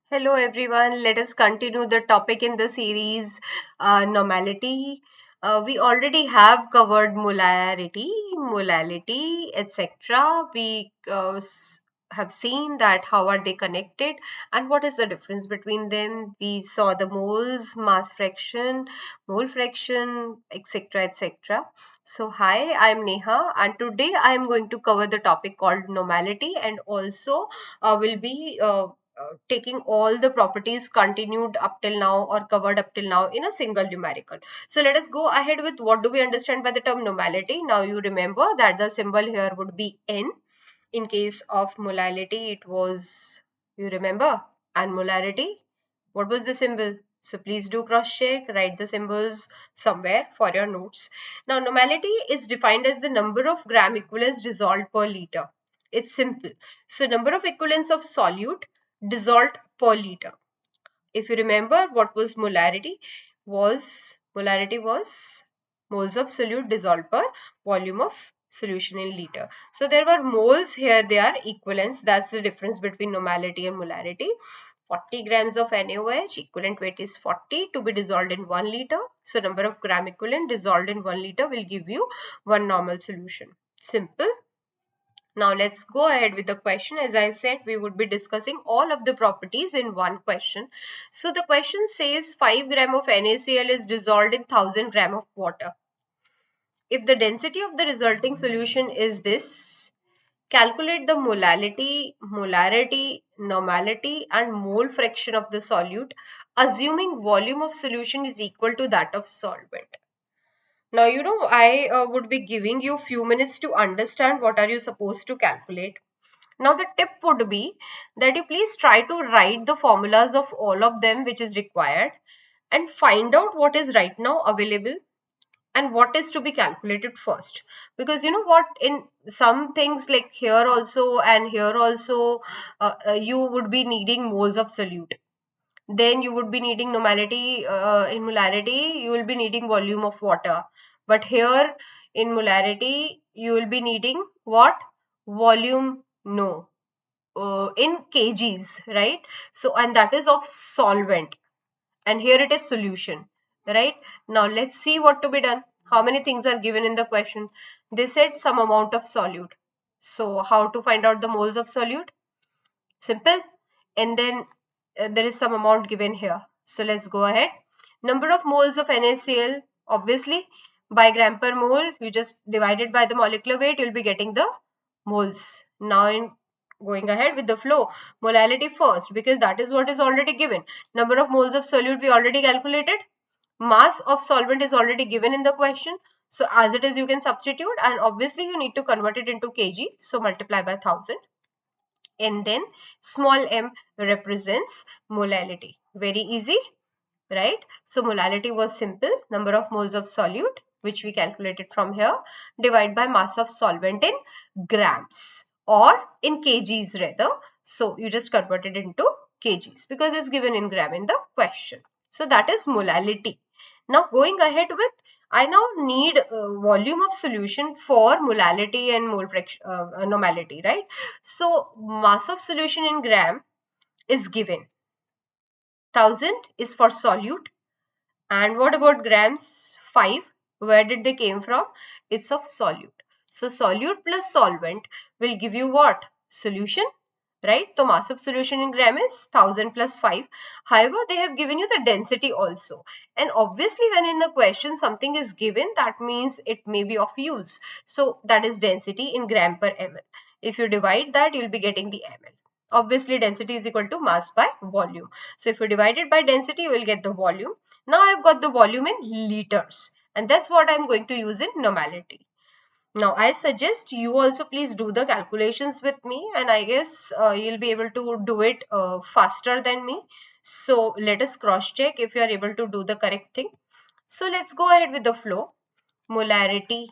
Hello everyone, let us continue the topic in the series normality. We already have covered molarity, etc. We have seen that how are they connected and what is the difference between them. We saw the moles, mass fraction, mole fraction, etc. etc. So hi, I'm Neha and today I am going to cover the topic called normality and also will be taking all the properties continued up till now or covered up till now in a single numerical. So let us go ahead with what do we understand by the term normality. Now you remember that the symbol here would be N. In case of molality, it was, you remember, and molarity. What was the symbol? So please do cross check, write the symbols somewhere for your notes. Now normality is defined as the number of gram equivalents dissolved per liter. It's simple. So number of equivalents of solute dissolved per liter. If you remember what was molarity was moles of solute dissolved per volume of solution in liter. So there were moles, here they are equivalents. That's the difference between normality and molarity. 40 grams of NaOH, equivalent weight is 40 to be dissolved in 1 liter. So number of gram equivalent dissolved in 1 liter will give you one normal solution. Simple. Now let's go ahead with the question. As I said, we would be discussing all of the properties in one question. So the question says 5 gram of NaCl is dissolved in 1000 gram of water. If the density of the resulting solution is this, calculate the molarity, normality and mole fraction of the solute, assuming volume of solution is equal to that of solvent. Now, I would be giving you few minutes to understand what are you supposed to calculate. Now, the tip would be that you please try to write the formulas of all of them which is required and find out what is right now available and what is to be calculated first. Because you know what, in some things like here also and here also, you would be needing moles of solute. Then you would be needing normality, in molarity, you will be needing volume of water. But here in molarity, you will be needing what? Volume, no, in kgs, right? So, and that is of solvent. And here it is solution, right? Now let's see what to be done. How many things are given in the question? They said some amount of solute. So how to find out the moles of solute? Simple. And then there is some amount given here. So let's go ahead. Number of moles of NaCl, obviously by gram per mole, you just divide it by the molecular weight, you'll be getting the moles. Now in going ahead with the flow, molality first because that is what is already given. Number of moles of solute we already calculated. Mass of solvent is already given in the question. So as it is, you can substitute, and obviously you need to convert it into kg. So multiply by 1000. And then small m represents molality. Very easy, right? So molality was simple, number of moles of solute, which we calculated from here, divided by mass of solvent in grams or in kgs rather. So you just convert it into kgs because it's given in gram in the question. So that is molality. Now going ahead with, I now need volume of solution for molality and mole fraction, normality, right? So mass of solution in gram is given. 1000 is for solute. And what about grams? 5. Where did they came from? It's of solute. So solute plus solvent will give you what? Solution, right? So mass of solution in gram is 1000 plus 5. However, they have given you the density also. And obviously when in the question something is given, that means it may be of use. So that is density in gram per ml. If you divide that, you'll be getting the ml. Obviously density is equal to mass by volume. So if you divide it by density, you will get the volume. Now I've got the volume in liters, and that's what I'm going to use in normality. Now I suggest you also please do the calculations with me, and I guess you'll be able to do it faster than me. So let us cross check if you are able to do the correct thing. So let's go ahead with the flow. Molarity.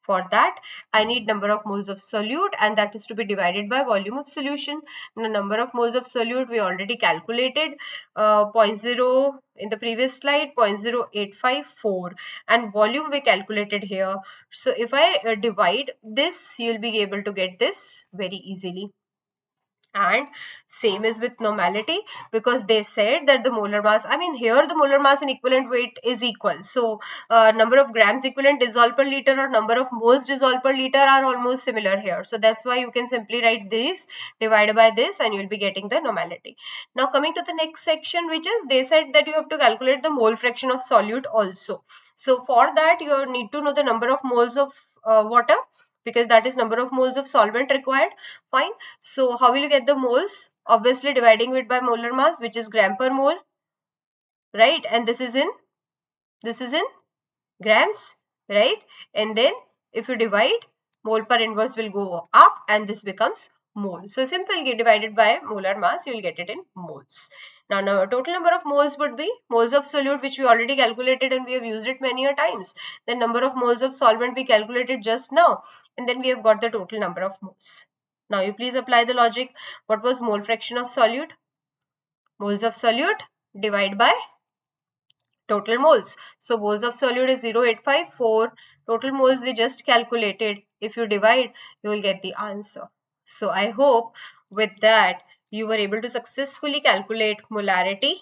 For that, I need number of moles of solute, and that is to be divided by volume of solution. The number of moles of solute we already calculated, zero point 0 in the previous slide, 0.0854, and volume we calculated here. So if I divide this, you'll be able to get this very easily. And same is with normality, because they said that the molar mass, I mean here the molar mass and equivalent weight is equal. So number of grams equivalent dissolved per liter or number of moles dissolved per liter are almost similar here. So that's why you can simply write this divided by this and you'll be getting the normality. Now coming to the next section, which is they said that you have to calculate the mole fraction of solute also. So for that you need to know the number of moles of water, because that is number of moles of solvent required. Fine. So how will you get the moles? Obviously dividing it by molar mass, which is gram per mole, right? And this is in grams, right? And then if you divide, mole per inverse will go up and this becomes mole. So simply divided by molar mass, you will get it in moles. Now total number of moles would be moles of solute, which we already calculated and we have used it many a times. Then number of moles of solvent we calculated just now, and then we have got the total number of moles. Now you please apply the logic. What was mole fraction of solute? Moles of solute divide by total moles. So moles of solute is 0.854. Total moles we just calculated. If you divide, you will get the answer. So I hope with that you were able to successfully calculate molality,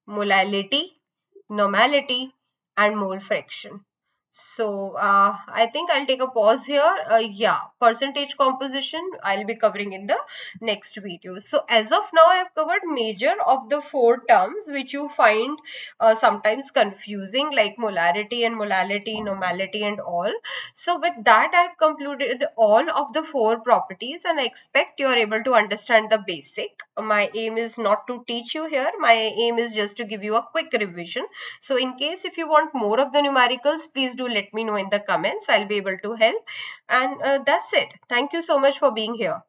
normality, and mole fraction. So I think I'll take a pause here. Yeah, percentage composition I'll be covering in the next video. So as of now, I have covered major of the four terms which you find sometimes confusing, like molarity and molality, normality and all. So with that, I've concluded all of the four properties and I expect you are able to understand the basic. My aim is not to teach you here. My aim is just to give you a quick revision. So in case if you want more of the numericals, please do let me know in the comments. I'll be able to help. And that's it. Thank you so much for being here.